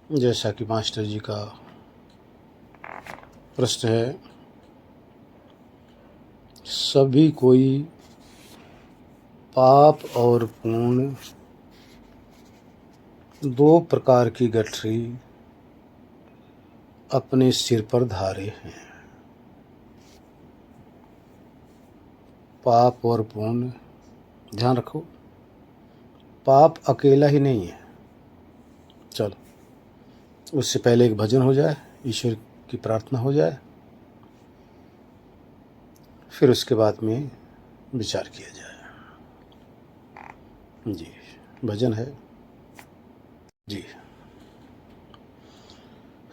जैसा कि मास्टर जी का प्रश्न है, सभी कोई पाप और पुण्य दो प्रकार की गठरी अपने सिर पर धारे हैं। पाप और पुण्य, ध्यान रखो, पाप अकेला ही नहीं है। चलो, उससे पहले एक भजन हो जाए, ईश्वर की प्रार्थना हो जाए, फिर उसके बाद में विचार किया जाए। जी, भजन है जी।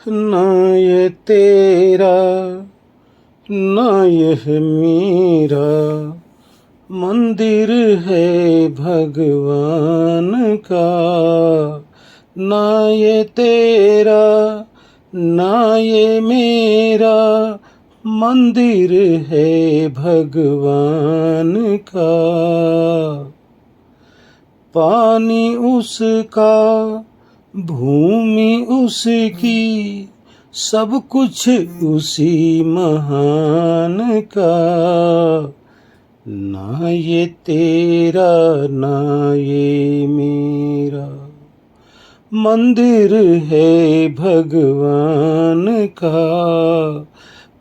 ना ये तेरा ना यह मेरा मंदिर है भगवान का। ना ये तेरा ना ये मेरा मंदिर है भगवान का। पानी उसका, भूमि उसकी, सब कुछ उसी महान का। ना ये तेरा ना ये मेरा मंदिर है भगवान का।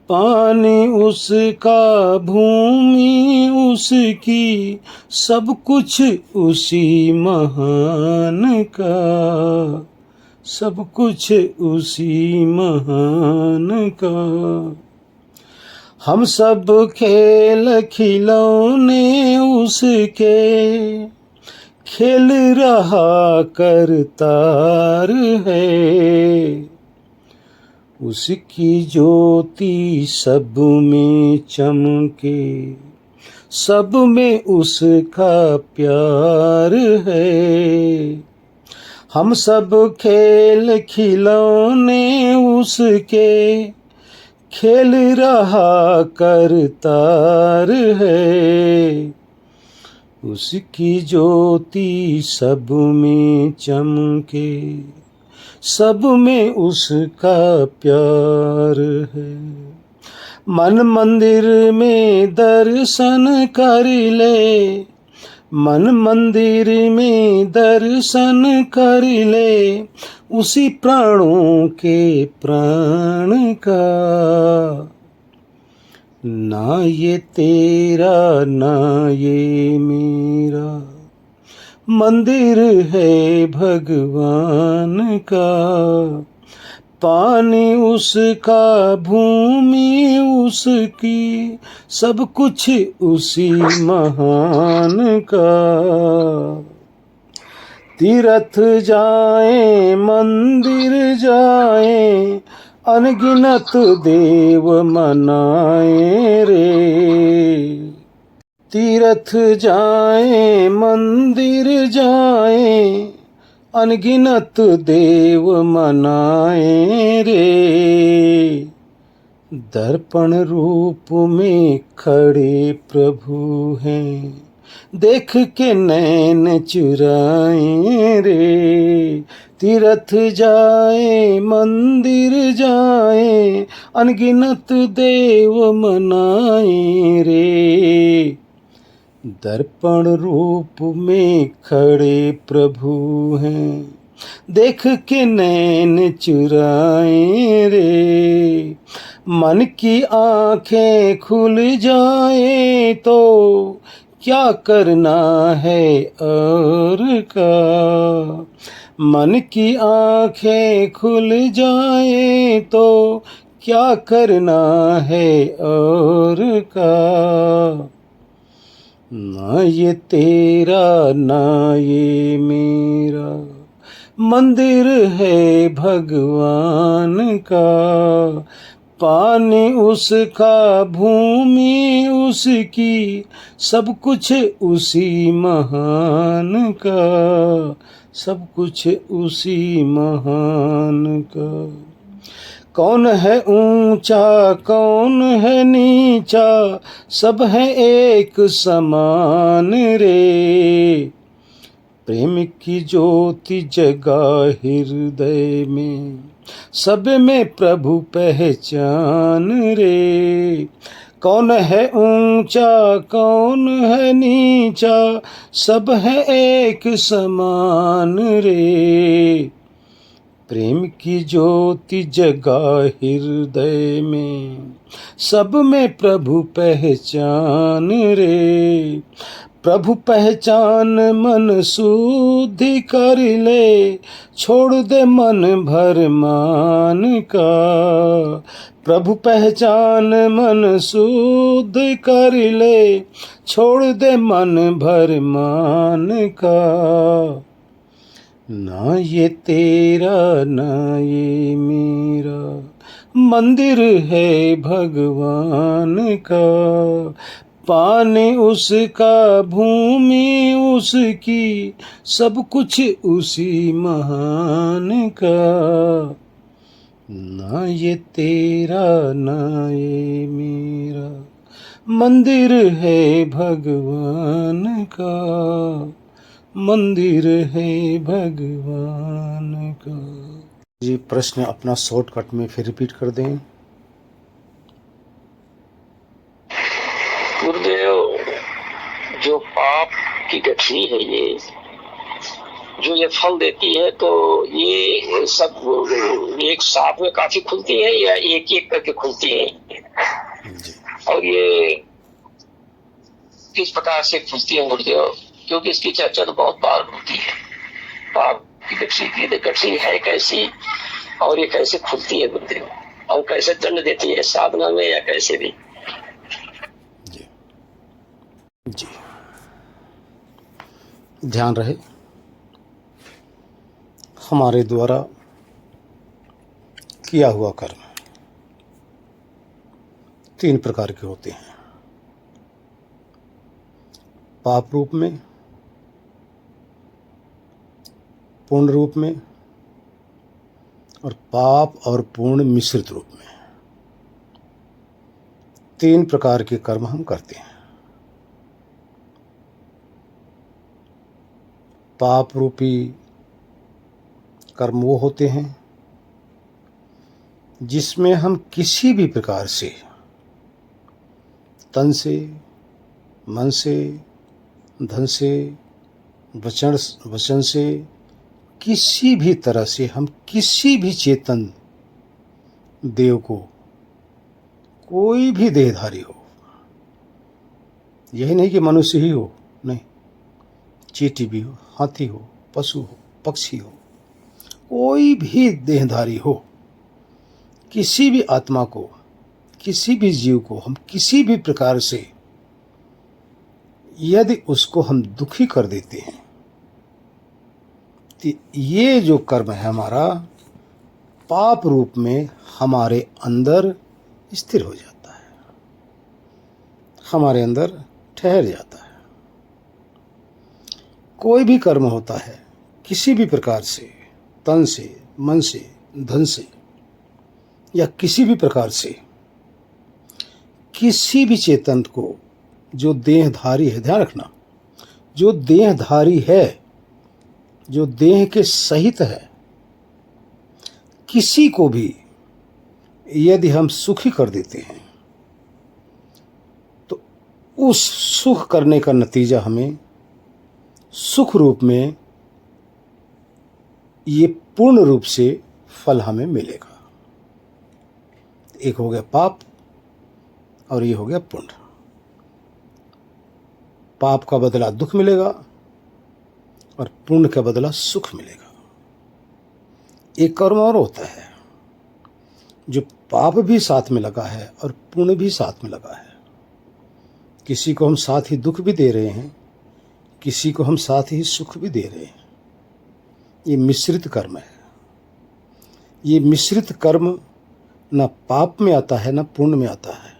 पानी उसका, भूमि उसकी, सब कुछ उसी महान का। सब कुछ उसी महान का। हम सब खेल खिलौने उसके, खेल रहा करतार है। उसकी ज्योति सब में चमके, सब में उसका प्यार है। हम सब खेल खिलौने उसके, खेल रहा करतार है। उसकी ज्योति सब में चमके, सब में उसका प्यार है। मन मंदिर में दर्शन कर ले, मन मंदिर में दर्शन कर ले, उसी प्राणों के प्राण का। ना ये तेरा ना ये मेरा मंदिर है भगवान का। पानी उसका, भूमि उसकी, सब कुछ उसी महान का। तीर्थ जाए मंदिर जाए, अनगिनत देव मनाए रे। तीर्थ जाए मंदिर जाए, अनगिनत देव मनाए रे। दर्पण रूप में खड़े प्रभु हैं, देख के नैन चुराए रे। तीर्थ जाए मंदिर जाए, अनगिनत देव मनाए रे। दर्पण रूप में खड़े प्रभु हैं, देख के नैन चुराए रे। मन की आंखें खुल जाए तो क्या करना है और का। मन की आंखें खुल जाए तो क्या करना है और का। ना ये तेरा ना ये मेरा मंदिर है भगवान का। पानी उसका, भूमि उसकी, सब कुछ उसी महान का। सब कुछ उसी महान का। कौन है ऊंचा कौन है नीचा, सब है एक समान रे। प्रेम की ज्योति जगा हृदय में, सब में प्रभु पहचान रे। कौन है ऊंचा कौन है नीचा, सब है एक समान रे। प्रेम की ज्योति जगा हृदय में, सब में प्रभु पहचान रे। प्रभु पहचान मन शुद्धि कर ले, छोड़ दे मन भर मान का। प्रभु पहचान मन शुद्ध कर ले, छोड़ दे मन भर मान का। ना ये तेरा ना ये मेरा, मंदिर है भगवान का। पानी उसका भूमि उसकी, सब कुछ उसी महान का। ना ये तेरा ना ये मेरा, मंदिर है भगवान का, मंदिर है भगवान का। जी प्रश्न अपना शॉर्टकट में फिर रिपीट कर दें। गुरुदेव, जो पाप की गठरी है ये, जो ये फल देती है, तो ये सब एक साथ में काफी खुलती है या एक एक करके खुलती है? जी। और ये किस प्रकार से खुलती है गुरुदेव? क्योंकि इसकी चर्चा तो बहुत बार होती है। पाप की गठरी की गठरी है कैसी और ये कैसे खुलती है गुरुदेव, और कैसे दंड देती है, साधना में या कैसे भी? जी ध्यान रहे, हमारे द्वारा किया हुआ कर्म 3 प्रकार के होते हैं। पाप रूप में, पूर्ण रूप में और पाप और पूर्ण मिश्रित रूप में। 3 प्रकार के कर्म हम करते हैं। पाप रूपी कर्म वो होते हैं जिसमें हम किसी भी प्रकार से, तन से, मन से, धन से, वचन से, किसी भी तरह से हम किसी भी चेतन देव को, कोई भी देहधारी हो, यही नहीं कि मनुष्य ही हो, नहीं, चींटी भी हो, हाथी हो, पशु हो, पक्षी हो, कोई भी देहधारी हो, किसी भी आत्मा को, किसी भी जीव को हम किसी भी प्रकार से यदि उसको हम दुखी कर देते हैं, तो ये जो कर्म है हमारा पाप रूप में हमारे अंदर स्थिर हो जाता है, हमारे अंदर ठहर जाता है। कोई भी कर्म होता है किसी भी प्रकार से, तन से, मन से, धन से या किसी भी प्रकार से, किसी भी चेतन को जो देहधारी है, ध्यान रखना, जो देहधारी है, जो देह के सहित है, किसी को भी यदि हम सुखी कर देते हैं तो उस सुख करने का नतीजा हमें सुख रूप में, ये पूर्ण रूप से फल हमें मिलेगा। एक हो गया पाप और ये हो गया पुण्य। पाप का बदला दुख मिलेगा और पुण्य का बदला सुख मिलेगा। एक कर्म और होता है जो पाप भी साथ में लगा है और पुण्य भी साथ में लगा है। किसी को हम साथ ही दुख भी दे रहे हैं, किसी को हम साथ ही सुख भी दे रहे हैं। ये मिश्रित कर्म है। ये मिश्रित कर्म न पाप में आता है न पुण्य में आता है,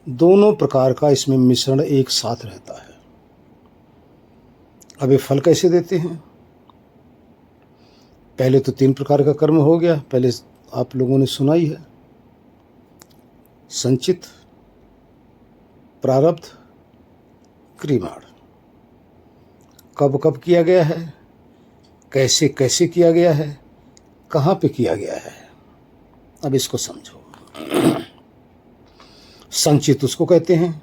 दोनों प्रकार का इसमें मिश्रण एक साथ रहता है। अब ये फल कैसे देते हैं? पहले तो 3 प्रकार का कर्म हो गया, पहले आप लोगों ने सुना ही है, संचित, प्रारब्ध, क्रियमाण। कब कब किया गया है, कैसे कैसे किया गया है, कहाँ पे किया गया है। अब इसको समझो। संचित उसको कहते हैं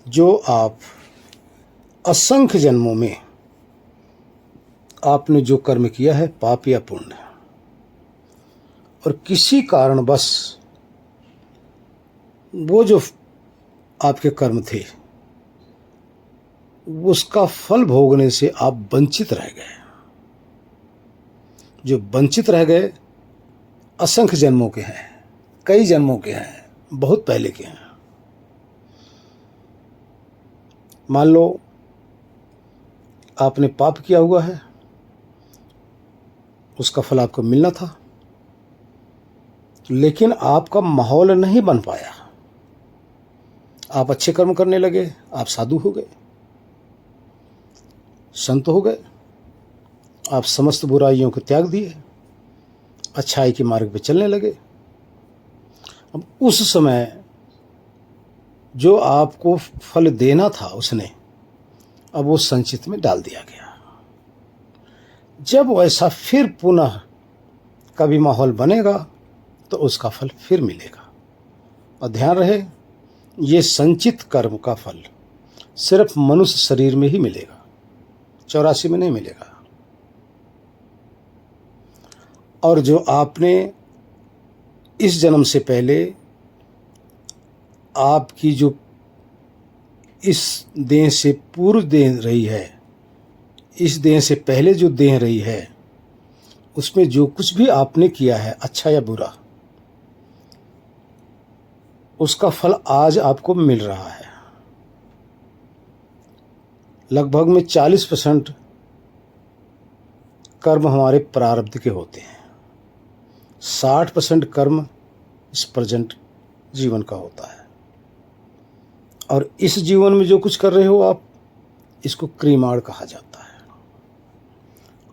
जो आप असंख्य जन्मों में आपने जो कर्म किया है, पाप या पुण्य, और किसी कारणवश वो जो आपके कर्म थे उसका फल भोगने से आप वंचित रह गए। जो वंचित रह गए असंख्य जन्मों के हैं, कई जन्मों के हैं, बहुत पहले के हैं। मान लो आपने पाप किया हुआ है, उसका फल आपको मिलना था, लेकिन आपका माहौल नहीं बन पाया। आप अच्छे कर्म करने लगे, आप साधु हो गए, संत हो गए, आप समस्त बुराइयों को त्याग दिए, अच्छाई के मार्ग पे चलने लगे। अब उस समय जो आपको फल देना था उसने, अब वो संचित में डाल दिया गया। जब वैसा फिर पुनः कभी माहौल बनेगा तो उसका फल फिर मिलेगा। और ध्यान रहे, ये संचित कर्म का फल सिर्फ मनुष्य शरीर में ही मिलेगा, 84 में नहीं मिलेगा। और जो आपने इस जन्म से पहले आपकी जो इस देह से पूर्व देह रही है, इस देह से पहले जो देह रही है, उसमें जो कुछ भी आपने किया है अच्छा या बुरा, उसका फल आज आपको मिल रहा है। लगभग में 40% कर्म हमारे प्रारब्ध के होते हैं, 60% कर्म इस प्रेजेंट जीवन का होता है। और इस जीवन में जो कुछ कर रहे हो आप, इसको क्रीमाण कहा जाता है।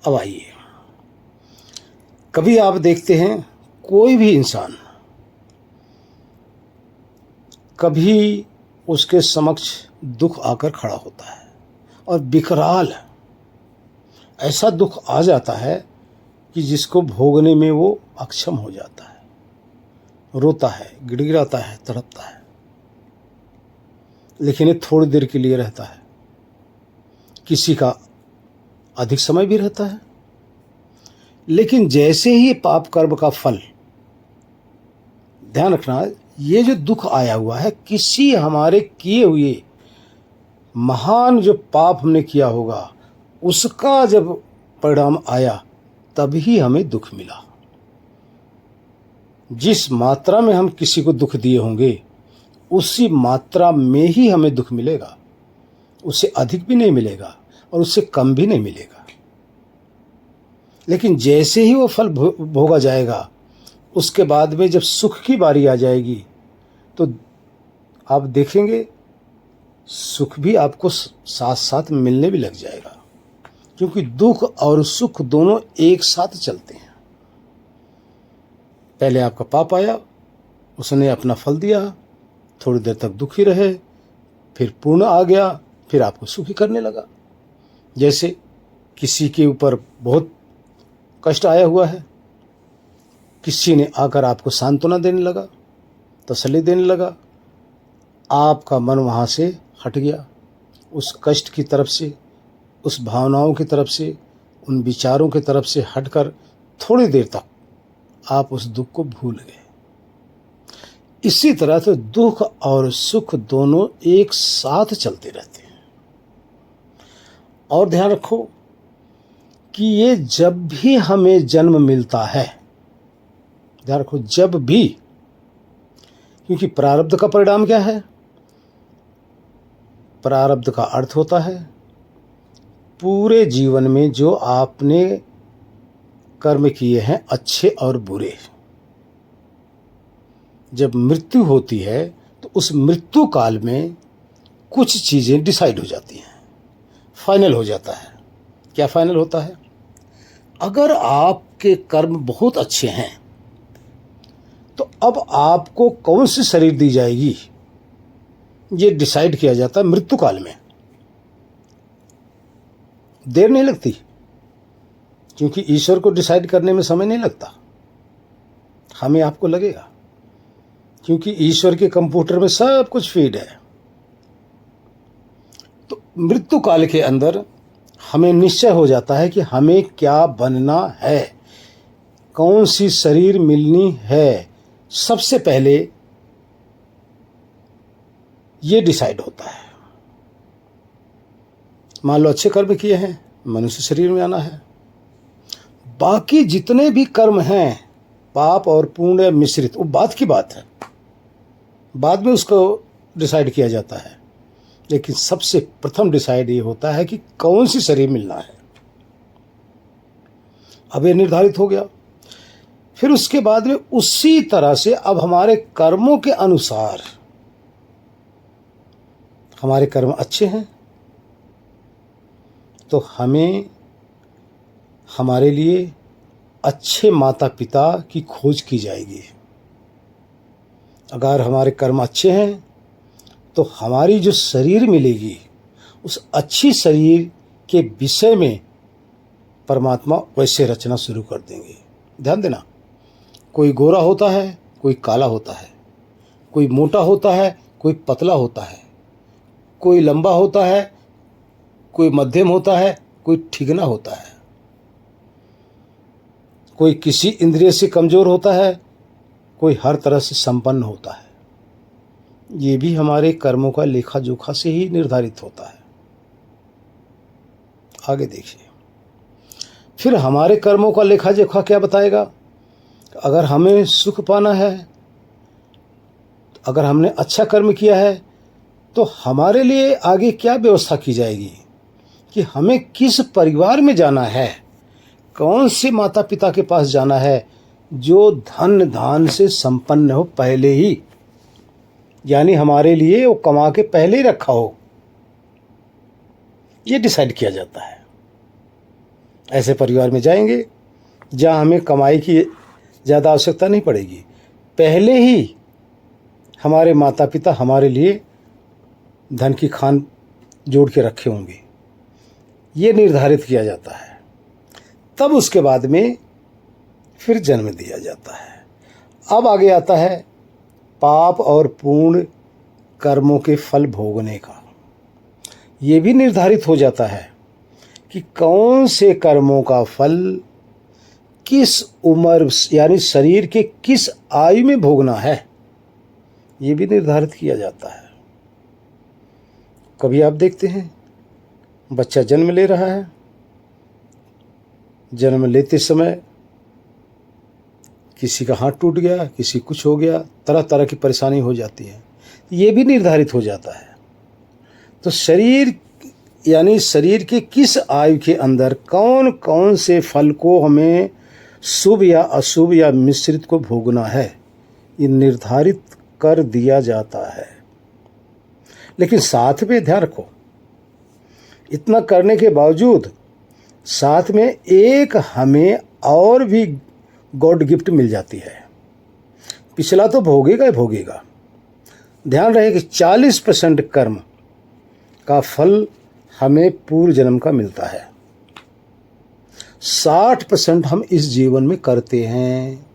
अब आइए, कभी आप देखते हैं कोई भी इंसान, कभी उसके समक्ष दुख आकर खड़ा होता है और विकराल ऐसा दुख आ जाता है कि जिसको भोगने में वो अक्षम हो जाता है, रोता है, गिड़गिड़ाता है, तड़पता है। लेकिन ये थोड़ी देर के लिए रहता है, किसी का अधिक समय भी रहता है। लेकिन जैसे ही पाप कर्म का फल, ध्यान रखना, ये जो दुख आया हुआ है किसी हमारे किए हुए महान जो पाप हमने किया होगा उसका जब परिणाम आया तभी हमें दुख मिला। जिस मात्रा में हम किसी को दुख दिए होंगे उसी मात्रा में ही हमें दुख मिलेगा, उससे अधिक भी नहीं मिलेगा और उससे कम भी नहीं मिलेगा। लेकिन जैसे ही वो फल भोगा जाएगा, उसके बाद में जब सुख की बारी आ जाएगी तो आप देखेंगे सुख भी आपको साथ साथ मिलने भी लग जाएगा, क्योंकि दुख और सुख दोनों एक साथ चलते हैं। पहले आपका पाप आया, उसने अपना फल दिया, थोड़ी देर तक दुखी रहे, फिर पुण्य आ गया, फिर आपको सुखी करने लगा। जैसे किसी के ऊपर बहुत कष्ट आया हुआ है, किसी ने आकर आपको सांत्वना देने लगा, तसल्ली देने लगा, आपका मन वहाँ से हट गया, उस कष्ट की तरफ से, उस भावनाओं की तरफ से, उन विचारों की तरफ से हटकर थोड़ी देर तक आप उस दुख को भूल गए। इसी तरह से दुख और सुख दोनों एक साथ चलते रहते हैं। और ध्यान रखो कि ये जब भी हमें जन्म मिलता है, ध्यान रखो जब भी, क्योंकि प्रारब्ध का परिणाम क्या है? प्रारब्ध का अर्थ होता है पूरे जीवन में जो आपने कर्म किए हैं अच्छे और बुरे। जब मृत्यु होती है तो उस मृत्यु काल में कुछ चीज़ें डिसाइड हो जाती हैं, फाइनल हो जाता है। क्या फाइनल होता है? अगर आपके कर्म बहुत अच्छे हैं तो अब आपको कौन सी शरीर दी जाएगी ये डिसाइड किया जाता है मृत्यु काल में। देर नहीं लगती, क्योंकि ईश्वर को डिसाइड करने में समय नहीं लगता, हमें आपको लगेगा, क्योंकि ईश्वर के कंप्यूटर में सब कुछ फीड है। तो मृत्यु काल के अंदर हमें निश्चय हो जाता है कि हमें क्या बनना है, कौन सी शरीर मिलनी है। सबसे पहले ये डिसाइड होता है। मान लो अच्छे कर्म किए हैं, मनुष्य शरीर में आना है। बाकी जितने भी कर्म हैं, पाप और पुण्य मिश्रित, वो बात की बात है, बाद में उसको डिसाइड किया जाता है। लेकिन सबसे प्रथम डिसाइड ये होता है कि कौन सी शरीर मिलना है। अब ये निर्धारित हो गया। फिर उसके बाद में उसी तरह से अब हमारे कर्मों के अनुसार, हमारे कर्म अच्छे हैं तो हमें हमारे लिए अच्छे माता पिता की खोज की जाएगी। अगर हमारे कर्म अच्छे हैं तो हमारी जो शरीर मिलेगी, उस अच्छी शरीर के विषय में परमात्मा वैसे रचना शुरू कर देंगे। ध्यान देना, कोई गोरा होता है, कोई काला होता है, कोई मोटा होता है, कोई पतला होता है, कोई लंबा होता है, कोई मध्यम होता है, कोई ठिगना होता है, कोई किसी इंद्रिय से कमजोर होता है, कोई हर तरह से संपन्न होता है। ये भी हमारे कर्मों का लेखा जोखा से ही निर्धारित होता है। आगे देखिए, फिर हमारे कर्मों का लेखा जोखा क्या बताएगा। अगर हमें सुख पाना है, अगर हमने अच्छा कर्म किया है, तो हमारे लिए आगे क्या व्यवस्था की जाएगी कि हमें किस परिवार में जाना है, कौन से माता पिता के पास जाना है जो धन धान से संपन्न हो पहले ही, यानी हमारे लिए वो कमा के पहले ही रखा हो। ये डिसाइड किया जाता है। ऐसे परिवार में जाएंगे जहाँ हमें कमाई की ज़्यादा आवश्यकता नहीं पड़ेगी, पहले ही हमारे माता पिता हमारे लिए धन की खान जोड़ के रखे होंगे। ये निर्धारित किया जाता है। तब उसके बाद में फिर जन्म दिया जाता है। अब आगे आता है पाप और पुण्य कर्मों के फल भोगने का। ये भी निर्धारित हो जाता है कि कौन से कर्मों का फल किस उम्र यानी शरीर के किस आयु में भोगना है, ये भी निर्धारित किया जाता है। कभी आप देखते हैं बच्चा जन्म ले रहा है, जन्म लेते समय किसी का हाथ टूट गया, किसी कुछ हो गया, तरह तरह की परेशानी हो जाती है। ये भी निर्धारित हो जाता है। तो शरीर यानी शरीर के किस आयु के अंदर कौन कौन से फल को हमें शुभ या अशुभ या मिश्रित को भोगना है, ये निर्धारित कर दिया जाता है। लेकिन साथ में ध्यान रखो, इतना करने के बावजूद साथ में एक हमें और भी गॉड गिफ्ट मिल जाती है। पिछला तो भोगेगा ही भोगेगा। ध्यान रहे कि 40% कर्म का फल हमें पूर्व जन्म का मिलता है, 60% हम इस जीवन में करते हैं।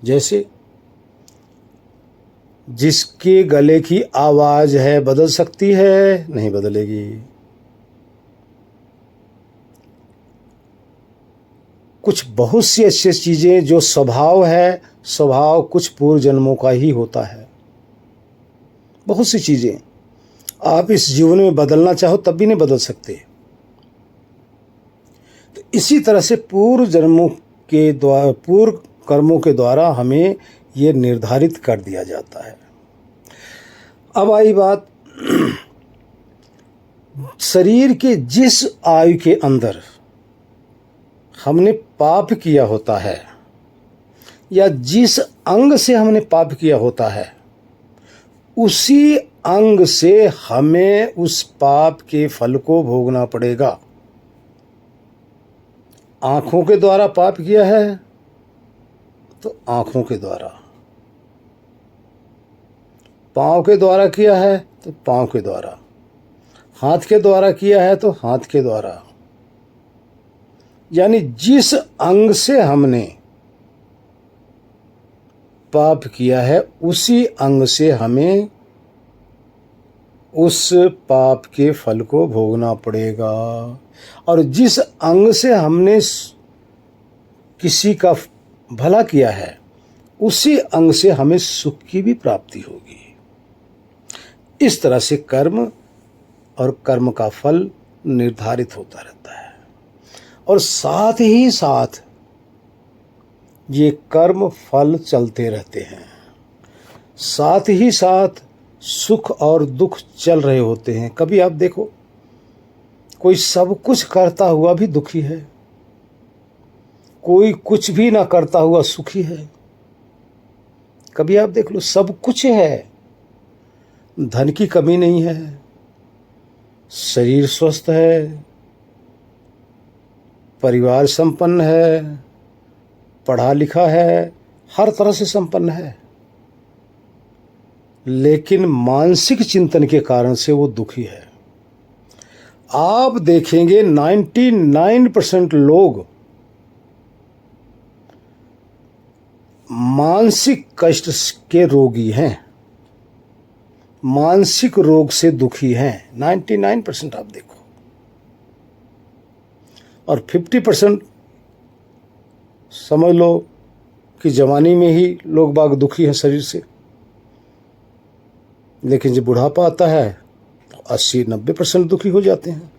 जैसे जिसके गले की आवाज है बदल सकती है, नहीं बदलेगी। कुछ बहुत सी अच्छी चीजें जो स्वभाव है, स्वभाव कुछ पूर्व जन्मों का ही होता है। बहुत सी चीजें आप इस जीवन में बदलना चाहो तब भी नहीं बदल सकते। तो इसी तरह से पूर्व जन्मों के द्वारा, पूर्व कर्मों के द्वारा हमें ये निर्धारित कर दिया जाता है। अब आई बात, शरीर के जिस आयु के अंदर हमने पाप किया होता है या जिस अंग से हमने पाप किया होता है, उसी अंग से हमें उस पाप के फल को भोगना पड़ेगा। आंखों के द्वारा पाप किया है तो आंखों के द्वारा, पांव के द्वारा किया है तो पांव के द्वारा, हाथ के द्वारा किया है तो हाथ के द्वारा, यानी जिस अंग से हमने पाप किया है उसी अंग से हमें उस पाप के फल को भोगना पड़ेगा। और जिस अंग से हमने किसी का भला किया है उसी अंग से हमें सुख की भी प्राप्ति होगी। इस तरह से कर्म और कर्म का फल निर्धारित होता रहता है। और साथ ही साथ ये कर्म फल चलते रहते हैं, साथ ही साथ सुख और दुख चल रहे होते हैं। कभी आप देखो कोई सब कुछ करता हुआ भी दुखी है, कोई कुछ भी ना करता हुआ सुखी है। कभी आप देख लो, सब कुछ है, धन की कमी नहीं है, शरीर स्वस्थ है, परिवार संपन्न है, पढ़ा लिखा है, हर तरह से संपन्न है, लेकिन मानसिक चिंतन के कारण से वो दुखी है। आप देखेंगे 99% लोग मानसिक कष्ट के रोगी हैं, मानसिक रोग से दुखी हैं। 99% आप देखो, और 50% समझ लो कि जवानी में ही लोग बाग दुखी हैं शरीर से, लेकिन जब बुढ़ापा आता है तो 80-90% दुखी हो जाते हैं।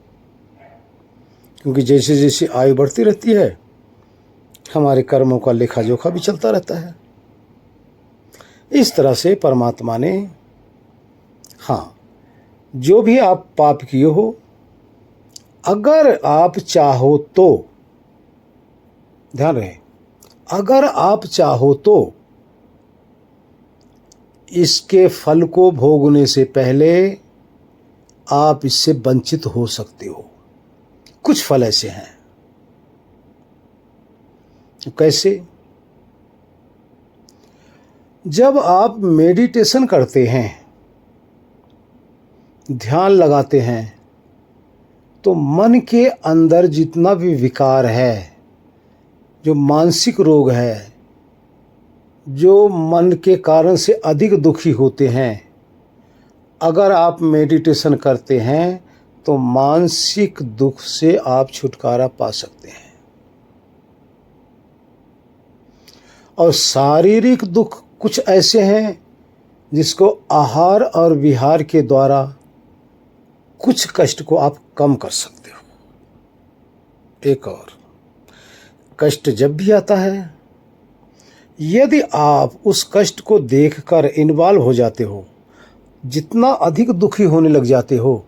क्योंकि जैसे जैसे आयु बढ़ती रहती है हमारे कर्मों का लेखा जोखा भी चलता रहता है। इस तरह से परमात्मा ने, हाँ, जो भी आप पाप किए हो, अगर आप चाहो तो, ध्यान रहे, अगर आप चाहो तो इसके फल को भोगने से पहले आप इससे वंचित हो सकते हो। कुछ फल ऐसे हैं। तो कैसे? जब आप मेडिटेशन करते हैं, ध्यान लगाते हैं, तो मन के अंदर जितना भी विकार है, जो मानसिक रोग है, जो मन के कारण से अधिक दुखी होते हैं, अगर आप मेडिटेशन करते हैं तो मानसिक दुख से आप छुटकारा पा सकते हैं। और शारीरिक दुख कुछ ऐसे हैं जिसको आहार और विहार के द्वारा कुछ कष्ट को आप कम कर सकते हो। एक और कष्ट जब भी आता है, यदि आप उस कष्ट को देखकर इन्वॉल्व हो जाते हो, जितना अधिक दुखी होने लग जाते हो,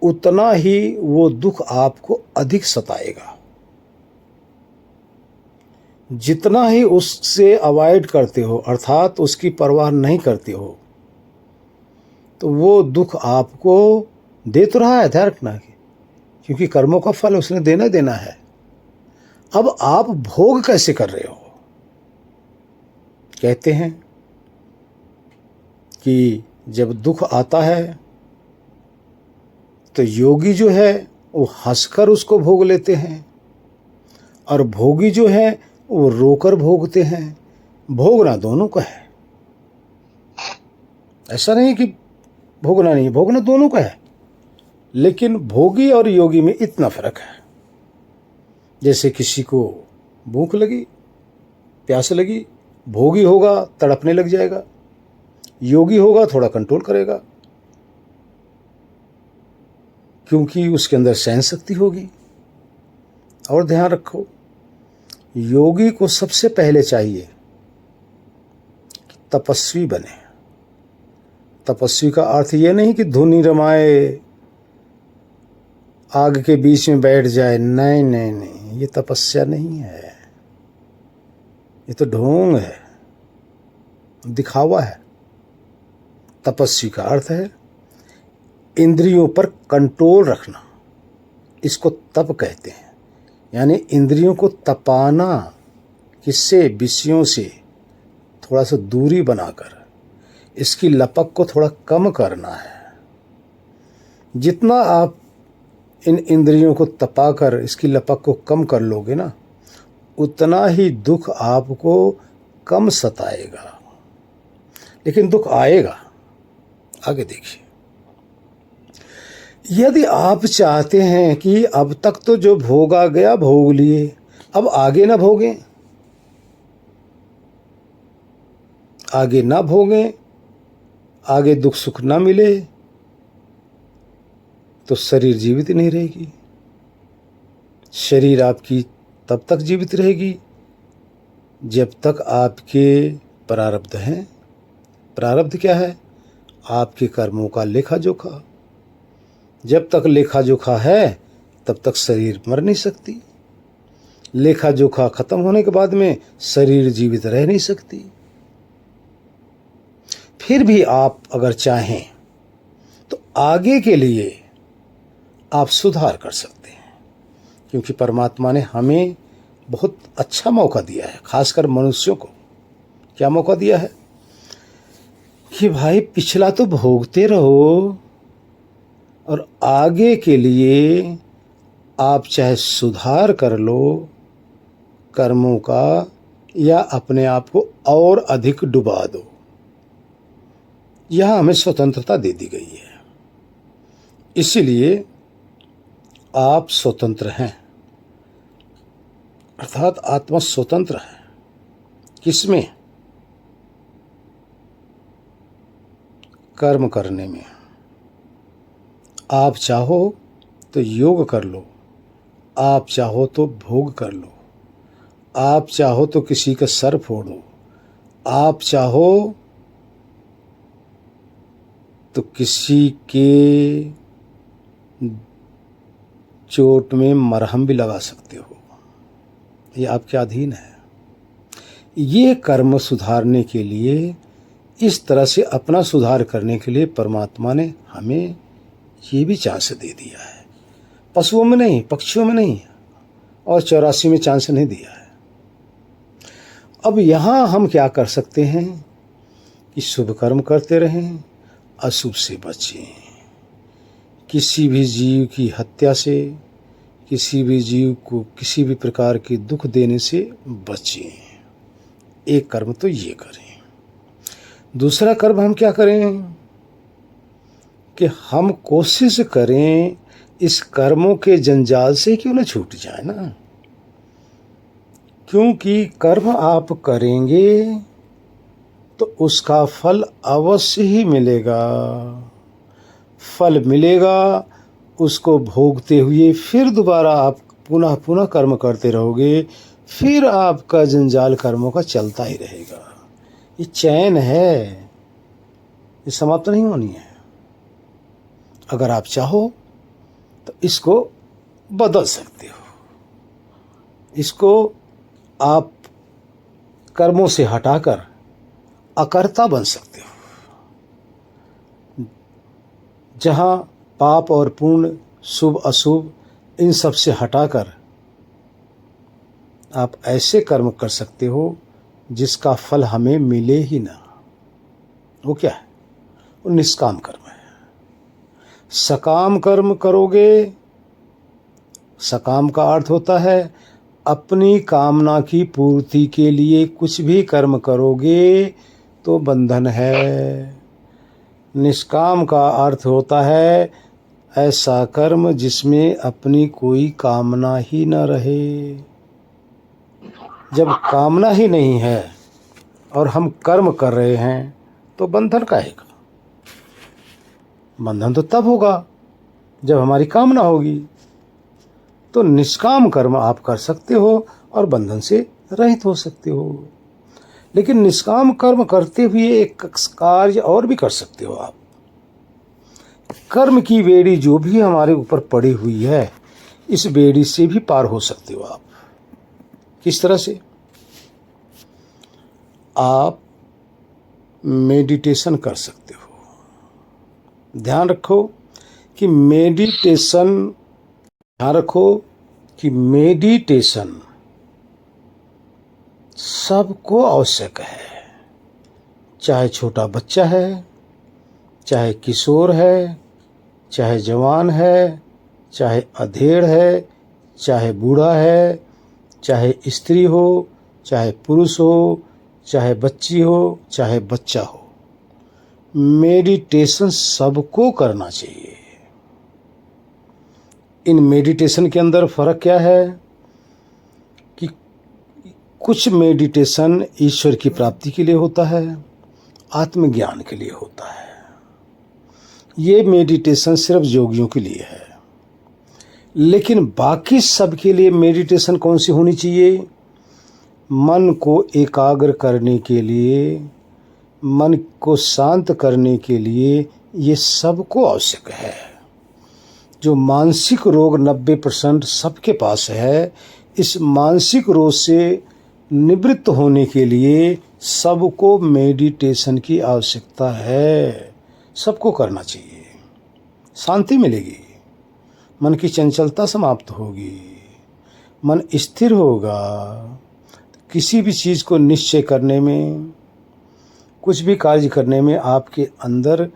उतना ही वो दुख आपको अधिक सताएगा। जितना ही उससे अवॉइड करते हो, अर्थात उसकी परवाह नहीं करते हो, तो वो दुख आपको दे तो रहा है, ध्यान रखना, क्योंकि कर्मों का फल उसने देना देना है। अब आप भोग कैसे कर रहे हो? कहते हैं कि जब दुख आता है तो योगी जो है वो हंसकर उसको भोग लेते हैं, और भोगी जो है वो रोकर भोगते हैं। भोगना दोनों का है, ऐसा नहीं कि भोगना नहीं, भोगना दोनों का है, लेकिन भोगी और योगी में इतना फर्क है। जैसे किसी को भूख लगी, प्यास लगी, भोगी होगा तड़पने लग जाएगा, योगी होगा थोड़ा कंट्रोल करेगा, क्योंकि उसके अंदर सहन शक्ति होगी। और ध्यान रखो, योगी को सबसे पहले चाहिए कि तपस्वी बने। तपस्वी का अर्थ ये नहीं कि धुनी रमाए, आग के बीच में बैठ जाए, नहीं नहीं नहीं, ये तपस्या नहीं है, ये तो ढोंग है, दिखावा है। तपस्वी का अर्थ है इंद्रियों पर कंट्रोल रखना, इसको तप कहते हैं। यानी इंद्रियों को तपाना, किससे? विषयों से थोड़ा सा दूरी बनाकर इसकी लपक को थोड़ा कम करना है। जितना आप इन इंद्रियों को तपाकर इसकी लपक को कम कर लोगे ना, उतना ही दुख आपको कम सताएगा। लेकिन दुख आएगा, आगे देखिए। यदि आप चाहते हैं कि अब तक तो जो भोगा गया भोग लिए, अब आगे ना भोगें, आगे ना भोगें, आगे दुख सुख ना मिले, तो शरीर जीवित नहीं रहेगी। शरीर आपकी तब तक जीवित रहेगी जब तक आपके प्रारब्ध हैं। प्रारब्ध क्या है? आपके कर्मों का लेखा जोखा। जब तक लेखा जोखा है तब तक शरीर मर नहीं सकती। लेखा जोखा खत्म होने के बाद में शरीर जीवित रह नहीं सकती। फिर भी आप अगर चाहें तो आगे के लिए आप सुधार कर सकते हैं, क्योंकि परमात्मा ने हमें बहुत अच्छा मौका दिया है, खासकर मनुष्यों को। क्या मौका दिया है? कि भाई पिछला तो भोगते रहो और आगे के लिए आप चाहे सुधार कर लो कर्मों का, या अपने आप को और अधिक डुबा दो। यह हमें स्वतंत्रता दे दी गई है, इसीलिए आप स्वतंत्र हैं, अर्थात आत्मा स्वतंत्र है। किसमें? कर्म करने में। आप चाहो तो योग कर लो, आप चाहो तो भोग कर लो, आप चाहो तो किसी का सर फोड़ो, आप चाहो तो किसी के चोट में मरहम भी लगा सकते हो। ये आपके अधीन है। ये कर्म सुधारने के लिए, इस तरह से अपना सुधार करने के लिए परमात्मा ने हमें ये भी चांस दे दिया है। पशुओं में नहीं, पक्षियों में नहीं, और 84 में चांस नहीं दिया है। अब यहाँ हम क्या कर सकते हैं कि शुभ कर्म करते रहें, अशुभ से बचें। किसी भी जीव की हत्या से, किसी भी जीव को किसी भी प्रकार के दुख देने से बचें। एक कर्म तो ये करें। दूसरा कर्म हम क्या करें कि हम कोशिश करें इस कर्मों के जंजाल से क्यों न छूट जाए ना। क्योंकि कर्म आप करेंगे तो उसका फल अवश्य ही मिलेगा। फल मिलेगा, उसको भोगते हुए फिर दोबारा आप पुनः पुनः कर्म करते रहोगे, फिर आपका जंजाल कर्मों का चलता ही रहेगा। ये चैन है, ये समाप्त नहीं होनी है। अगर आप चाहो तो इसको बदल सकते हो। इसको आप कर्मों से हटाकर अकर्ता बन सकते हो। जहाँ पाप और पुण्य, शुभ अशुभ, इन सब से हटाकर आप ऐसे कर्म कर सकते हो जिसका फल हमें मिले ही ना। वो क्या है? वो निष्काम कर्म है। सकाम कर्म करोगे, सकाम का अर्थ होता है अपनी कामना की पूर्ति के लिए कुछ भी कर्म करोगे तो बंधन है। निष्काम का अर्थ होता है ऐसा कर्म जिसमें अपनी कोई कामना ही न रहे। जब कामना ही नहीं है और हम कर्म कर रहे हैं तो बंधन काहे का? बंधन तो तब होगा जब हमारी कामना होगी। तो निष्काम कर्म आप कर सकते हो और बंधन से रहित हो सकते हो। लेकिन निष्काम कर्म करते हुए एक कार्य और भी कर सकते हो आप। कर्म की बेड़ी जो भी हमारे ऊपर पड़ी हुई है, इस बेड़ी से भी पार हो सकते हो आप। किस तरह से? आप मेडिटेशन कर सकते हो। ध्यान रखो कि मेडिटेशन सबको आवश्यक है। चाहे छोटा बच्चा है, चाहे किशोर है, चाहे जवान है, चाहे अधेड़ है, चाहे बूढ़ा है, चाहे स्त्री हो, चाहे पुरुष हो, चाहे बच्ची हो, चाहे बच्चा हो, मेडिटेशन सबको करना चाहिए। इन मेडिटेशन के अंदर फर्क क्या है कि कुछ मेडिटेशन ईश्वर की प्राप्ति के लिए होता है, आत्मज्ञान के लिए होता है। ये मेडिटेशन सिर्फ योगियों के लिए है। लेकिन बाकी सबके लिए मेडिटेशन कौन सी होनी चाहिए? मन को एकाग्र करने के लिए, मन को शांत करने के लिए ये सबको आवश्यक है। जो मानसिक रोग 90% सबके पास है, इस मानसिक रोग से निवृत्त होने के लिए सबको मेडिटेशन की आवश्यकता है। सबको करना चाहिए। शांति मिलेगी, मन की चंचलता समाप्त होगी, मन स्थिर होगा, किसी भी चीज़ को निश्चय करने में, कुछ भी कार्य करने में आपके अंदर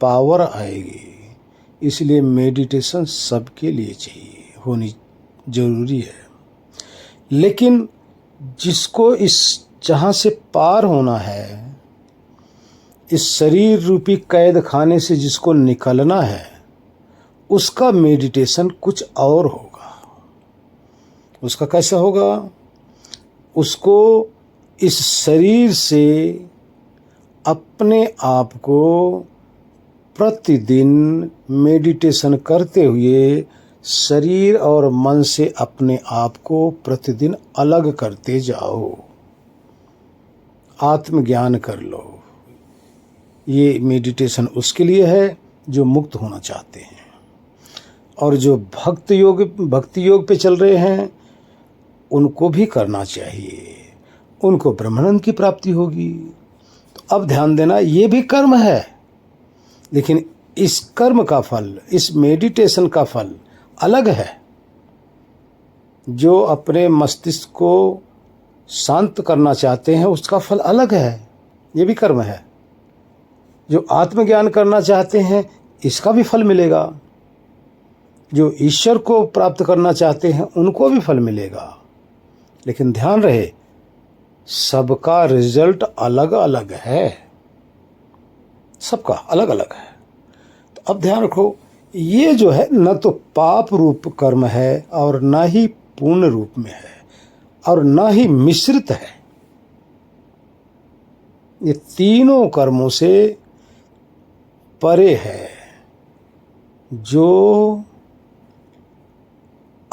पावर आएगी। इसलिए मेडिटेशन सबके लिए चाहिए, होनी जरूरी है। लेकिन जिसको इस जहाँ से पार होना है, इस शरीर रूपी कैद खाने से जिसको निकलना है, उसका मेडिटेशन कुछ और होगा। उसका कैसा होगा? उसको इस शरीर से अपने आप को प्रतिदिन मेडिटेशन करते हुए शरीर और मन से अपने आप को प्रतिदिन अलग करते जाओ। आत्मज्ञान कर लो। ये मेडिटेशन उसके लिए है जो मुक्त होना चाहते हैं। और जो भक्ति योग पे चल रहे हैं, उनको भी करना चाहिए। उनको ब्रह्मानंद की प्राप्ति होगी। तो अब ध्यान देना, ये भी कर्म है, लेकिन इस कर्म का फल, इस मेडिटेशन का फल अलग है। जो अपने मस्तिष्क को शांत करना चाहते हैं, उसका फल अलग है, ये भी कर्म है। जो आत्मज्ञान करना चाहते हैं, इसका भी फल मिलेगा। जो ईश्वर को प्राप्त करना चाहते हैं, उनको भी फल मिलेगा। लेकिन ध्यान रहे, सबका रिजल्ट अलग अलग है, सबका अलग अलग है। तो अब ध्यान रखो, ये जो है न तो पाप रूप कर्म है और न ही पूर्ण रूप में है और न ही मिश्रित है। ये तीनों कर्मों से परे है। जो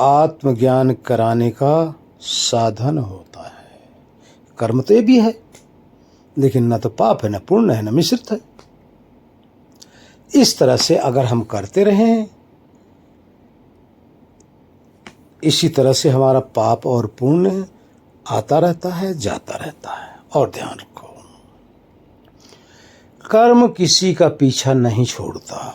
आत्मज्ञान कराने का साधन होता है। कर्म तो ये भी है, लेकिन न तो पाप है, न पुण्य है, न मिश्रित है। इस तरह से अगर हम करते रहें, इसी तरह से हमारा पाप और पुण्य आता रहता है, जाता रहता है। और ध्यान रखो, कर्म किसी का पीछा नहीं छोड़ता।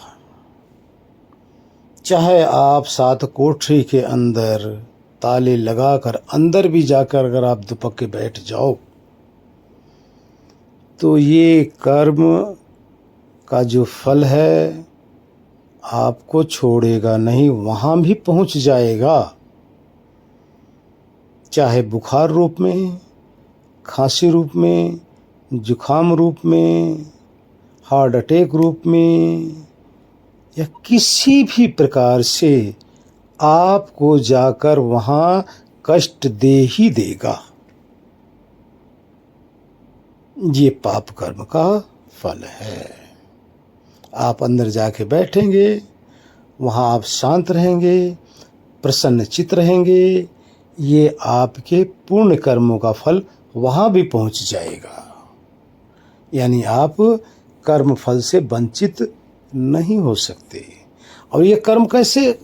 चाहे आप 7 कोठरी के अंदर ताले लगाकर अंदर भी जाकर अगर आप दुपक के बैठ जाओ, तो ये कर्म का जो फल है आपको छोड़ेगा नहीं, वहाँ भी पहुँच जाएगा। चाहे बुखार रूप में, खांसी रूप में, जुखाम रूप में, हार्ट अटैक रूप में, या किसी भी प्रकार से आपको जाकर वहाँ कष्ट दे ही देगा। ये पाप कर्म का फल है। आप अंदर जाके बैठेंगे, वहाँ आप शांत रहेंगे, प्रसन्न चित्त रहेंगे, ये आपके पूर्ण कर्मों का फल वहाँ भी पहुँच जाएगा। यानी आप कर्म फल से वंचित नहीं हो सकते। और ये कर्म कैसे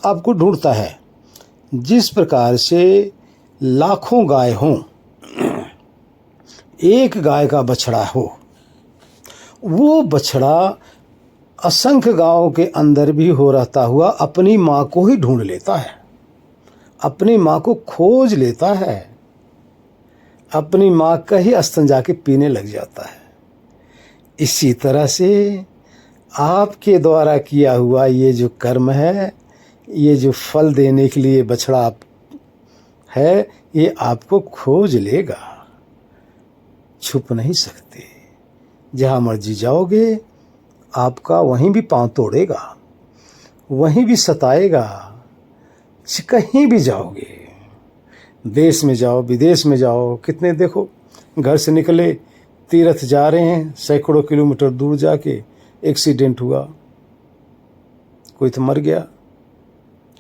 आपको ढूंढता है? जिस प्रकार से लाखों गाय हों, एक गाय का बछड़ा हो, वो बछड़ा असंख्य गांवों के अंदर भी हो रहता हुआ अपनी माँ को ही ढूंढ लेता है, अपनी माँ को खोज लेता है, अपनी माँ का ही स्तन जाके पीने लग जाता है। इसी तरह से आपके द्वारा किया हुआ ये जो कर्म है, ये जो फल देने के लिए बछड़ा है, ये आपको खोज लेगा, छुप नहीं सकते। जहाँ मर्जी जाओगे आपका वहीं भी पांव तोड़ेगा, वहीं भी सताएगा। कहीं भी जाओगे, देश में जाओ विदेश में जाओ, कितने देखो घर से निकले तीर्थ जा रहे हैं, सैकड़ों किलोमीटर दूर जाके एक्सीडेंट हुआ, कोई तो मर गया,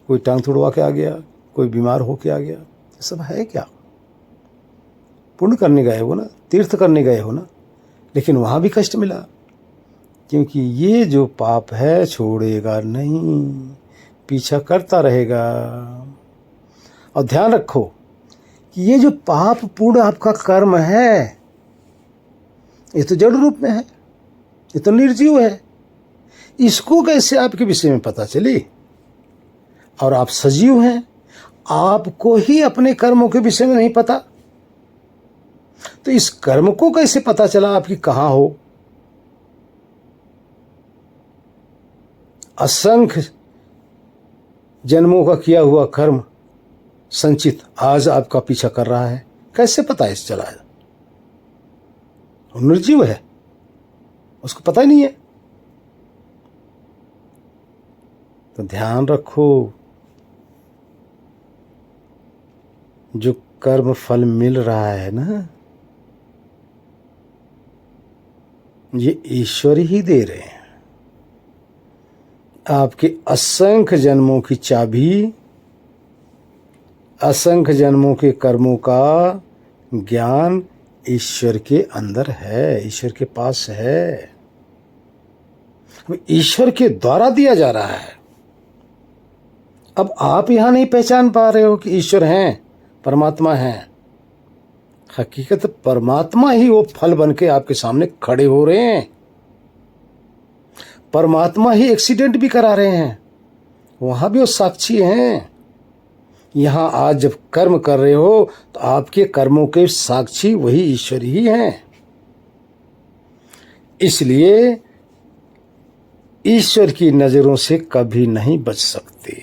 कोई टांग तुड़वा के आ गया, कोई बीमार होके आ गया। ये सब है क्या? पुण्य करने गए हो ना, तीर्थ करने गए हो ना, लेकिन वहाँ भी कष्ट मिला, क्योंकि ये जो पाप है छोड़ेगा नहीं, पीछा करता रहेगा। और ध्यान रखो कि ये जो पाप पूर्ण आपका कर्म है, ये तो जड़ रूप में है, ये तो निर्जीव है। इसको कैसे आपके विषय में पता चली? और आप सजीव हैं, आपको ही अपने कर्मों के विषय में नहीं पता, तो इस कर्म को कैसे पता चला आपकी कहां हो? असंख्य जन्मों का किया हुआ कर्म संचित आज आपका पीछा कर रहा है, कैसे पता इस चला है? निर्जीव है, उसको पता ही नहीं है। तो ध्यान रखो, जो कर्म फल मिल रहा है ना, ये ईश्वर ही दे रहे हैं। आपके असंख्य जन्मों की चाबी, असंख्य जन्मों के कर्मों का ज्ञान ईश्वर के अंदर है, ईश्वर के पास है, ईश्वर के द्वारा दिया जा रहा है। अब आप यहां नहीं पहचान पा रहे हो कि ईश्वर हैं, परमात्मा हैं। हकीकत परमात्मा ही वो फल बन के आपके सामने खड़े हो रहे हैं, परमात्मा ही एक्सीडेंट भी करा रहे हैं, वहां भी वो साक्षी हैं। यहां आज जब कर्म कर रहे हो तो आपके कर्मों के साक्षी वही ईश्वर ही हैं। इसलिए ईश्वर की नजरों से कभी नहीं बच सकते।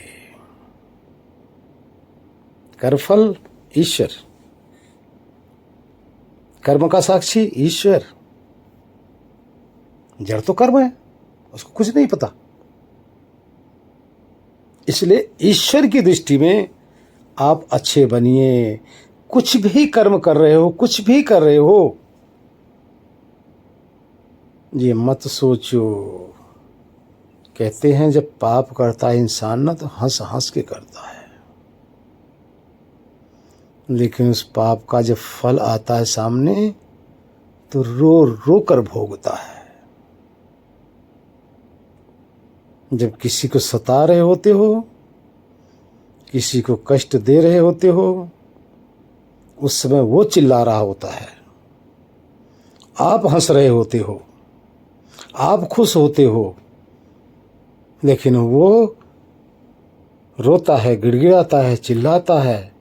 कर्मफल ईश्वर, कर्म का साक्षी ईश्वर। जड़ तो कर्म है, उसको कुछ नहीं पता। इसलिए ईश्वर की दृष्टि में आप अच्छे बनिए। कुछ भी कर्म कर रहे हो, कुछ भी कर रहे हो, ये मत सोचो। कहते हैं जब पाप करता है इंसान ना, तो हंस हंस के करता है, लेकिन उस पाप का जब फल आता है सामने तो रो रो कर भोगता है। जब किसी को सता रहे होते हो, किसी को कष्ट दे रहे होते हो, उस समय वो चिल्ला रहा होता है, आप हंस रहे होते हो, आप खुश होते हो, लेकिन वो रोता है, गिड़गिड़ाता है, चिल्लाता है,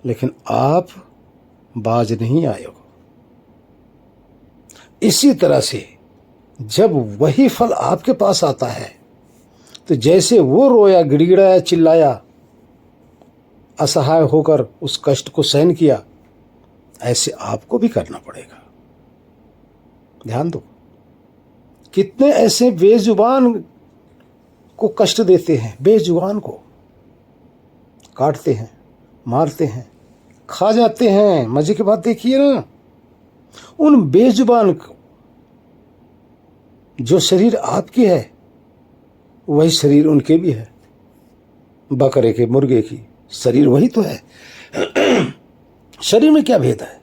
लेकिन आप बाज नहीं आए हो। इसी तरह से जब वही फल आपके पास आता है, तो जैसे वो रोया, गिड़गिड़ाया, चिल्लाया, असहाय होकर उस कष्ट को सहन किया, ऐसे आपको भी करना पड़ेगा। ध्यान दो, कितने ऐसे बेजुबान को कष्ट देते हैं, बेजुबान को काटते हैं, मारते हैं, खा जाते हैं। मजे की बात देखिए ना, उन बेजुबान को, जो शरीर आपकी है वही शरीर उनके भी है, बकरे के, मुर्गे की, शरीर वही तो है। शरीर में क्या भेद है?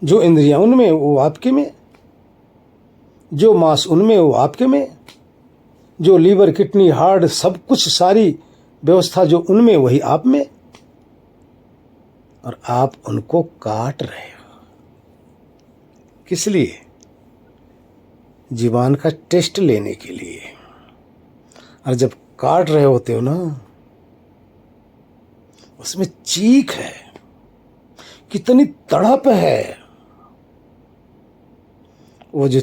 जो इंद्रियां उनमें वो आपके में, जो मांस उनमें वो आपके में, जो लीवर, किडनी, हार्ट, सब कुछ, सारी व्यवस्था जो उनमें वही आप में, और आप उनको काट रहे हो। किस लिए? जीवन का टेस्ट लेने के लिए। और जब काट रहे होते हो ना, उसमें चीख है, कितनी तड़प है, वो जो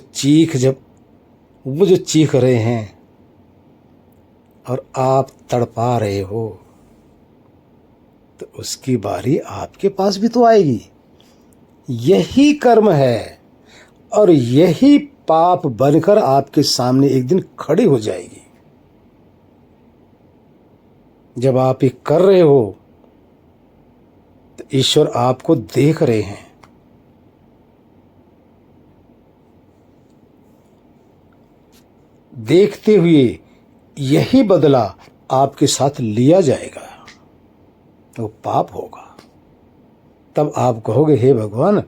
चीख रहे हैं और आप तड़पा रहे हो, तो उसकी बारी आपके पास भी तो आएगी। यही कर्म है और यही पाप बनकर आपके सामने एक दिन खड़ी हो जाएगी। जब आप ये कर रहे हो तो ईश्वर आपको देख रहे हैं। देखते हुए यही बदला आपके साथ लिया जाएगा, वो पाप होगा। तब आप कहोगे, हे भगवान,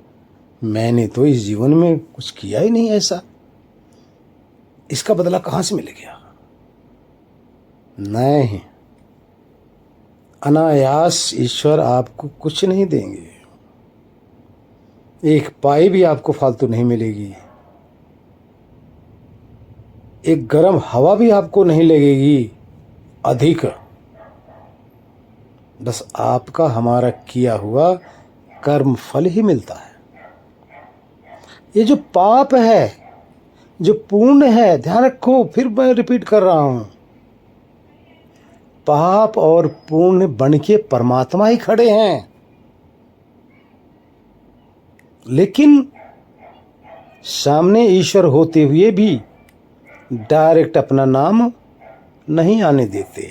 मैंने तो इस जीवन में कुछ किया ही नहीं ऐसा, इसका बदला कहां से मिल गया? नहीं, अनायास ईश्वर आपको कुछ नहीं देंगे। एक पाई भी आपको फालतू नहीं मिलेगी, एक गर्म हवा भी आपको नहीं लगेगी अधिक। बस आपका हमारा किया हुआ कर्म फल ही मिलता है। ये जो पाप है, जो पुण्य है, ध्यान रखो, फिर मैं रिपीट कर रहा हूं, पाप और पुण्य बन के परमात्मा ही खड़े हैं। लेकिन सामने ईश्वर होते हुए भी डायरेक्ट अपना नाम नहीं आने देते।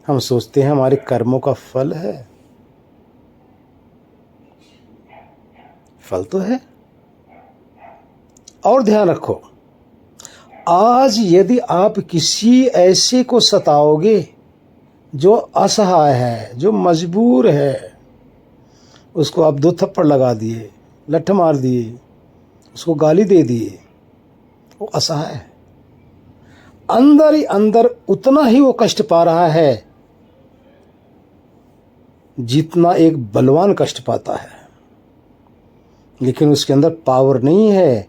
हम सोचते हैं हमारे कर्मों का फल है। फल तो है। और ध्यान रखो, आज यदि आप किसी ऐसे को सताओगे जो असहाय है, जो मजबूर है, उसको आप 2 थप्पड़ लगा दिए, लठ मार दिए, उसको गाली दे दिए, वो असहाय है। अंदर ही अंदर उतना ही वो कष्ट पा रहा है जितना एक बलवान कष्ट पाता है। लेकिन उसके अंदर पावर नहीं है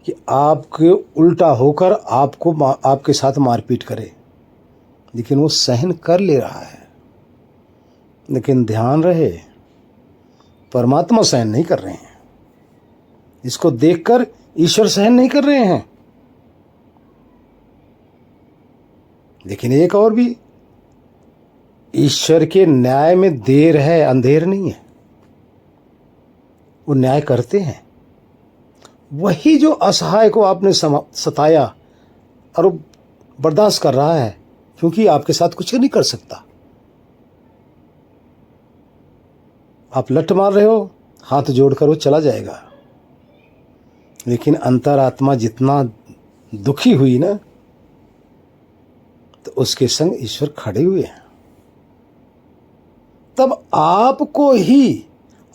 कि आपके उल्टा होकर आपके साथ मारपीट करे, लेकिन वो सहन कर ले रहा है। लेकिन ध्यान रहे, परमात्मा सहन नहीं कर रहे हैं। इसको देखकर ईश्वर सहन नहीं कर रहे हैं। लेकिन एक और भी, ईश्वर के न्याय में देर है, अंधेर नहीं है। वो न्याय करते हैं। वही जो असहाय को आपने सताया और वो बर्दाश्त कर रहा है, क्योंकि आपके साथ कुछ नहीं कर सकता। आप लठ मार रहे हो, हाथ जोड़कर वो चला जाएगा। लेकिन अंतरात्मा जितना दुखी हुई ना, तो उसके संग ईश्वर खड़े हुए हैं। तब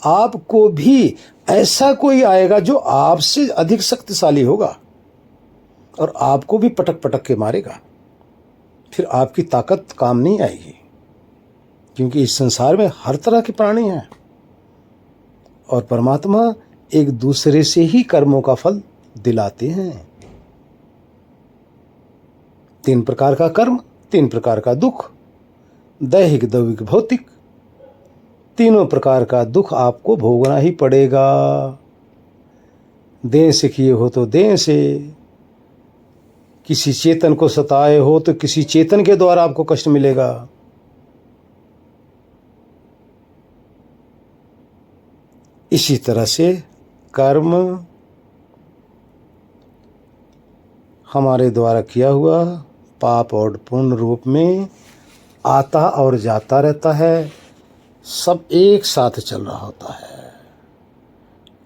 आपको भी ऐसा कोई आएगा जो आपसे अधिक शक्तिशाली होगा और आपको भी पटक पटक के मारेगा। फिर आपकी ताकत काम नहीं आएगी, क्योंकि इस संसार में हर तरह के प्राणी हैं और परमात्मा एक दूसरे से ही कर्मों का फल दिलाते हैं। 3 प्रकार का कर्म, 3 प्रकार का दुख, दैहिक, दैविक, भौतिक। तीनों प्रकार का दुख आपको भोगना ही पड़ेगा। देह से किए हो तो देह से, किसी चेतन को सताए हो तो किसी चेतन के द्वारा आपको कष्ट मिलेगा। इसी तरह से कर्म हमारे द्वारा किया हुआ पाप और पुण्य रूप में आता और जाता रहता है। सब एक साथ चल रहा होता है।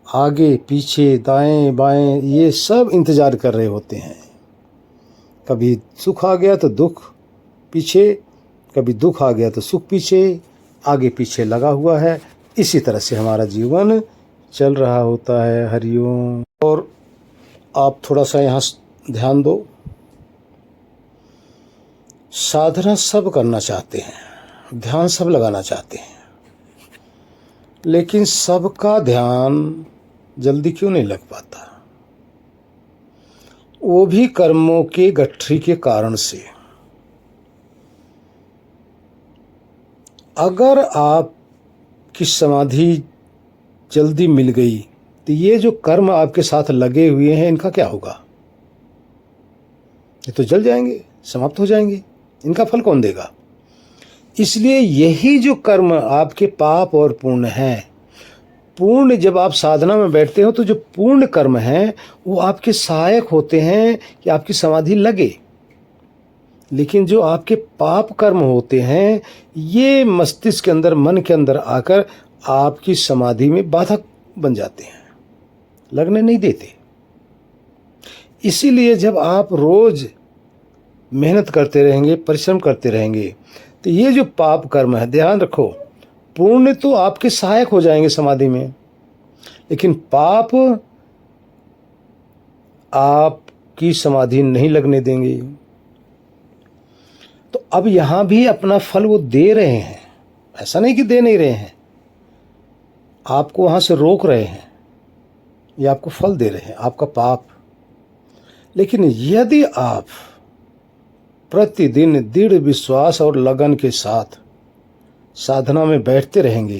आगे पीछे दाएं बाएं ये सब इंतजार कर रहे होते हैं। कभी सुख आ गया तो दुख पीछे, कभी दुख आ गया तो सुख पीछे, आगे पीछे लगा हुआ है। इसी तरह से हमारा जीवन चल रहा होता है। हरिओम। और आप थोड़ा सा यहाँ ध्यान दो, साधना सब करना चाहते हैं, ध्यान सब लगाना चाहते हैं, लेकिन सबका ध्यान जल्दी क्यों नहीं लग पाता? वो भी कर्मों के गठरी के कारण से। अगर आपकी समाधि जल्दी मिल गई तो ये जो कर्म आपके साथ लगे हुए हैं इनका क्या होगा? ये तो जल जाएंगे, समाप्त हो जाएंगे। इनका फल कौन देगा? इसलिए यही जो कर्म आपके पाप और पुण्य हैं, पूर्ण जब आप साधना में बैठते हो तो जो पूर्ण कर्म हैं वो आपके सहायक होते हैं कि आपकी समाधि लगे। लेकिन जो आपके पाप कर्म होते हैं ये मस्तिष्क के अंदर, मन के अंदर आकर आपकी समाधि में बाधक बन जाते हैं, लगने नहीं देते। इसीलिए जब आप रोज मेहनत करते रहेंगे, परिश्रम करते रहेंगे, तो ये जो पाप कर्म है, ध्यान रखो, पुण्य तो आपके सहायक हो जाएंगे समाधि में, लेकिन पाप आपकी समाधि नहीं लगने देंगे। तो अब यहां भी अपना फल वो दे रहे हैं, ऐसा नहीं कि दे नहीं रहे हैं, आपको वहां से रोक रहे हैं, ये आपको फल दे रहे हैं, आपका पाप। लेकिन यदि आप प्रतिदिन दृढ़ विश्वास और लगन के साथ साधना में बैठते रहेंगे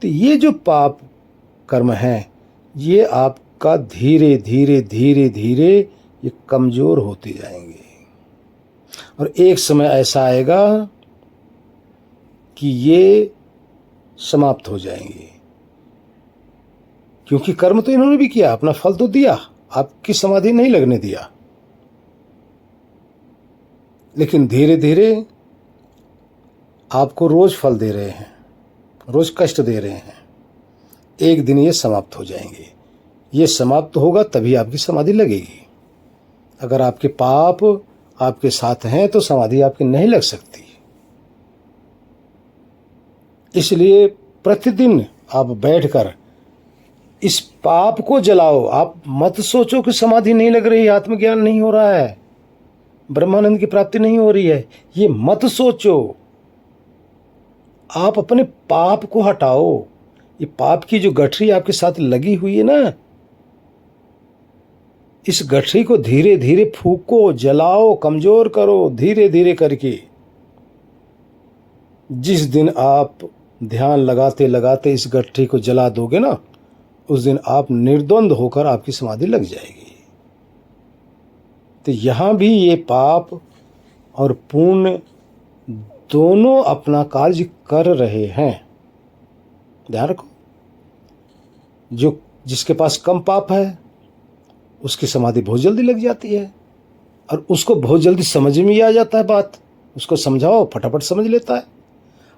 तो ये जो पाप कर्म हैं ये आपका धीरे धीरे धीरे धीरे ये कमजोर होते जाएंगे, और एक समय ऐसा आएगा कि ये समाप्त हो जाएंगे। क्योंकि कर्म तो इन्होंने भी किया, अपना फल तो दिया, आपकी समाधि नहीं लगने दिया, लेकिन धीरे धीरे आपको रोज फल दे रहे हैं, रोज कष्ट दे रहे हैं। एक दिन ये समाप्त हो जाएंगे। ये समाप्त होगा तभी आपकी समाधि लगेगी। अगर आपके पाप आपके साथ हैं तो समाधि आपकी नहीं लग सकती। इसलिए प्रतिदिन आप बैठकर इस पाप को जलाओ। आप मत सोचो कि समाधि नहीं लग रही, आत्मज्ञान नहीं हो रहा है, ब्रह्मानंद की प्राप्ति नहीं हो रही है, ये मत सोचो। आप अपने पाप को हटाओ। ये पाप की जो गठरी आपके साथ लगी हुई है ना, इस गठरी को धीरे धीरे फूको, जलाओ, कमजोर करो, धीरे धीरे करके। जिस दिन आप ध्यान लगाते लगाते इस गठरी को जला दोगे ना, उस दिन आप निर्द्वंद होकर आपकी समाधि लग जाएगी। तो यहां भी ये पाप और पुण्य दोनों अपना कार्य कर रहे हैं। ध्यान रखो, जो जिसके पास कम पाप है उसकी समाधि बहुत जल्दी लग जाती है, और उसको बहुत जल्दी समझ में आ जाता है बात, उसको समझाओ फटाफट समझ लेता है।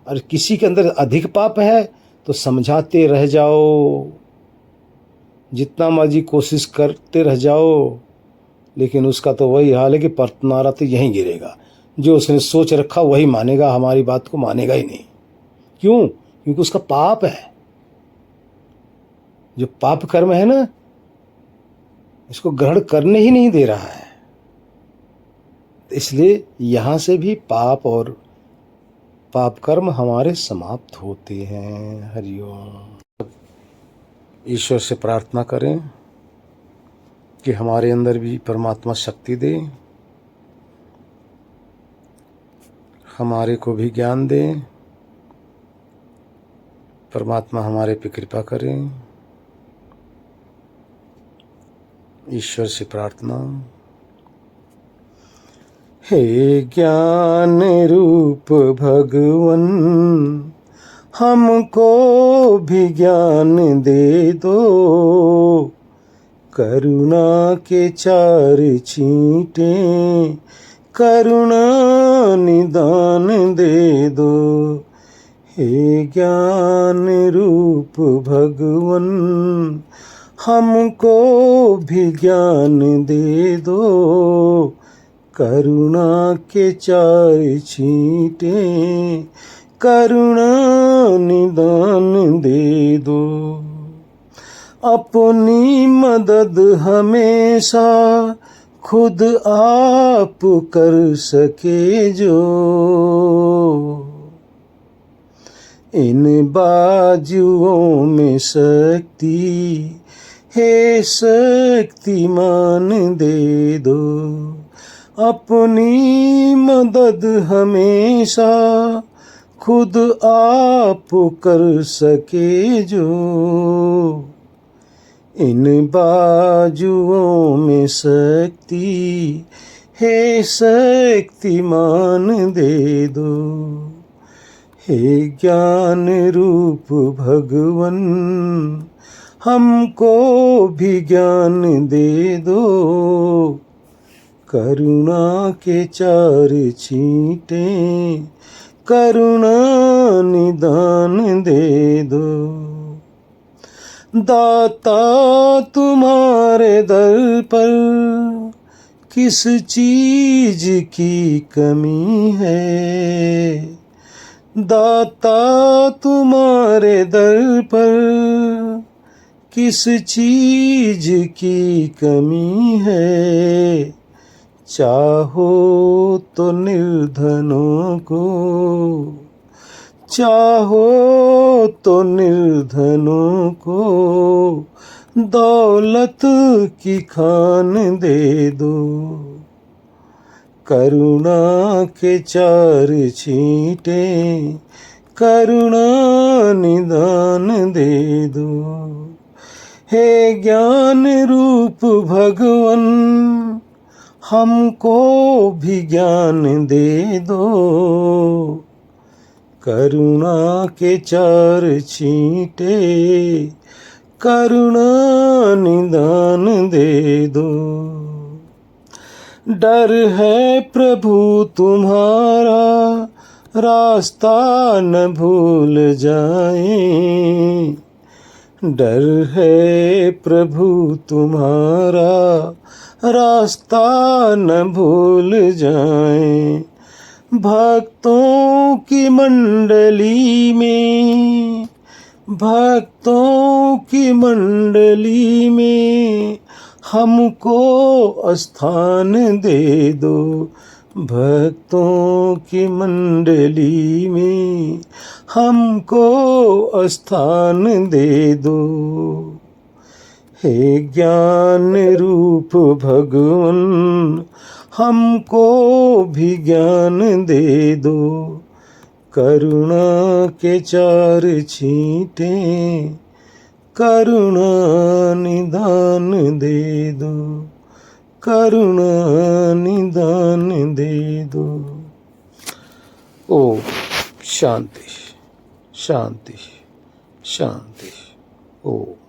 और किसी के अंदर अधिक पाप है तो समझाते रह जाओ, जितना मर्जी कोशिश करते रह जाओ, लेकिन उसका तो वही हाल है कि परतनारा तो यहीं गिरेगा। जो उसने सोच रखा वही मानेगा, हमारी बात को मानेगा ही नहीं। क्यों? क्योंकि उसका पाप है। जो पाप कर्म है ना, इसको ग्रहण करने ही नहीं दे रहा है। इसलिए यहां से भी पाप और पाप कर्म हमारे समाप्त होते हैं। हरिओम। ईश्वर से प्रार्थना करें कि हमारे अंदर भी परमात्मा शक्ति दे, हमारे को भी ज्ञान दे, परमात्मा हमारे पे कृपा करें। ईश्वर से प्रार्थना। हे ज्ञान रूप भगवन, हमको भी ज्ञान दे दो, करुणा के चार छींटे करुणा निदान दे दो। हे ज्ञान रूप भगवन, हमको भी ज्ञान दे दो, करुणा के चार छींटे करुणा निदान दे दो। अपनी मदद हमेशा खुद आप कर सके जो, इन बाजुओं में शक्ति हे शक्तिमान दे दो। अपनी मदद हमेशा खुद आप कर सके जो, इन बाजुओं में शक्ति हे शक्तिमान दे दो। हे ज्ञान रूप भगवन हमको भी ज्ञान दे दो। करुणा के 4 छींटे करुणा निदान दे दो। दाता तुम्हारे दर पर किस चीज की कमी है। दाता तुम्हारे दर पर किस चीज की कमी है। चाहो तो निर्धनों को, चाहो तो निर्धनों को दौलत की खान दे दो। करुणा के 4 छींटे करुणा निदान दे दो। हे ज्ञान रूप भगवन हमको भी ज्ञान दे दो। करुणा के 4 छींटे करुणा निदान दे दो। डर है प्रभु तुम्हारा रास्ता न भूल जाएं। डर है प्रभु तुम्हारा रास्ता न भूल जाएं। भक्तों की मंडली में, भक्तों की मंडली में हमको स्थान दे दो। भक्तों की मंडली में हमको स्थान दे दो। हे ज्ञान रूप भगवन हमको भी ज्ञान दे दो। करुणा के 4 छींटे करुणा निदान दे दो। करुणा निदान दे दो। ओम शांति शांति शांति। ओम।